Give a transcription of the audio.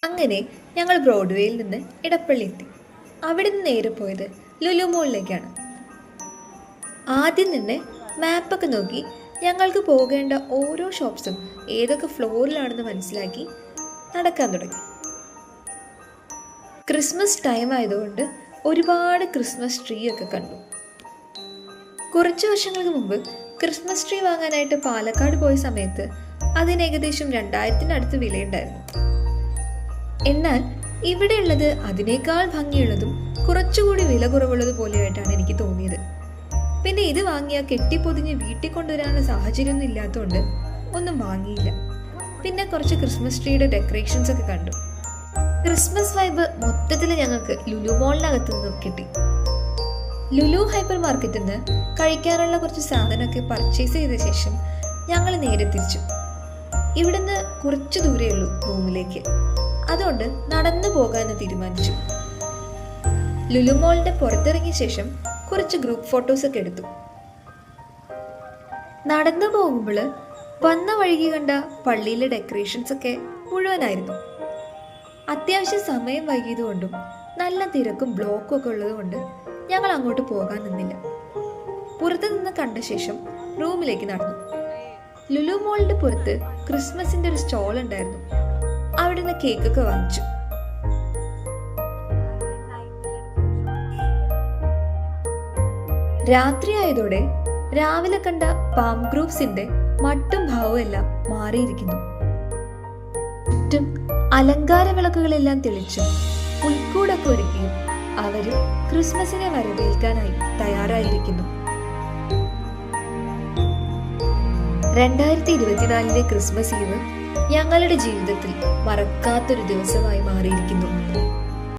അങ്ങനെ ഞങ്ങൾ ബ്രോഡ്വേയിൽ നിന്ന് ഇടപ്പള്ളി എത്തി. അവിടെ നിന്ന് നേരെ പോയത് ലുലു മോളിലേക്കാണ്. ആദ്യം തന്നെ മാപ്പൊക്കെ നോക്കി ഞങ്ങൾക്ക് പോകേണ്ട ഓരോ ഷോപ്സും ഏതൊക്കെ ഫ്ലോറിലാണെന്ന് മനസ്സിലാക്കി നടക്കാൻ തുടങ്ങി. ക്രിസ്മസ് ടൈം ആയതുകൊണ്ട് ഒരുപാട് ക്രിസ്മസ് ട്രീ ഒക്കെ കണ്ടു. കുറച്ച് വർഷങ്ങൾക്ക് മുമ്പ് ക്രിസ്മസ് ട്രീ വാങ്ങാനായിട്ട് പാലക്കാട് പോയ സമയത്ത് അതിന് ഏകദേശം 2000-ന് അടുത്ത് വിലയുണ്ടായിരുന്നു. എന്നാൽ ഇവിടെയുള്ളത് അതിനേക്കാൾ ഭംഗിയുള്ളതും കുറച്ചുകൂടി വില കുറവുള്ളത് പോലെയായിട്ടാണ് എനിക്ക് തോന്നിയത്. പിന്നെ ഇത് വാങ്ങിയാൽ കെട്ടിപ്പൊതിഞ്ഞ് വീട്ടിൽ കൊണ്ടുവരാനുള്ള സാഹചര്യമൊന്നും ഇല്ലാത്തതുകൊണ്ട് ഒന്നും വാങ്ങിയില്ല. പിന്നെ കുറച്ച് ക്രിസ്മസ് ട്രീയുടെ ഡെക്കറേഷൻസ് ഒക്കെ കണ്ടു. ക്രിസ്മസ് വൈബ് മൊത്തത്തിൽ ഞങ്ങൾക്ക് ലുലു മോളിനകത്ത് നിന്ന് കിട്ടി. ലുലു ഹൈപ്പർ മാർക്കറ്റിൽ നിന്ന് കഴിക്കാനുള്ള കുറച്ച് സാധനമൊക്കെ പർച്ചേസ് ചെയ്ത ശേഷം ഞങ്ങൾ നേരെ തിരിച്ചു. ഇവിടുന്ന് കുറച്ച് ദൂരേ ഉള്ളൂ റൂമിലേക്ക്. അതുകൊണ്ട് നടന്നു പോകാൻ തീരുമാനിച്ചു. ലുലു മോളിന്റെ പുറത്തിറങ്ങിയ ശേഷം കുറച്ച് ഗ്രൂപ്പ് ഫോട്ടോസ് ഒക്കെ എടുത്തു. നടന്നു പോകുമ്പോൾ വന്ന വഴിക്ക് കണ്ട പള്ളിയിലെ ഡെക്കറേഷൻസ് ഒക്കെ മുഴുവനായിരുന്നു. അത്യാവശ്യം സമയം വൈകിയതുകൊണ്ടും നല്ല തിരക്കും ബ്ലോക്കും ഒക്കെ ഉള്ളതുകൊണ്ട് ഞങ്ങൾ അങ്ങോട്ട് പോകാൻ നിന്നില്ല. പുറത്തു നിന്ന് കണ്ട ശേഷം റൂമിലേക്ക് നടന്നു. ലുലു മോളിന്റെ പുറത്ത് ക്രിസ്മസിന്റെ ഒരു സ്റ്റോൾ ഉണ്ടായിരുന്നു. അവിടെ നിന്ന് കേക്കൊക്കെ വാങ്ങിച്ചു. രാത്രി ആയതോടെ രാവിലെ കണ്ട പാം ഗ്രൂപ്പ്സിന്റെ മട്ടും ഭാവവും എല്ലാം മാറിയിരിക്കുന്നു. ചുറ്റും അലങ്കാര വിളക്കുകളെല്ലാം തെളിച്ചും പുൽക്കൂടൊക്കെ ഒരുക്കിയും അവരും ക്രിസ്മസിനെ വരവേൽക്കാനായി തയ്യാറായിരിക്കുന്നു. 2024 ക്രിസ്മസ് ഈവ് ഞങ്ങളുടെ ജീവിതത്തിൽ മറക്കാത്തൊരു ദിവസമായി മാറിയിരിക്കുന്നു.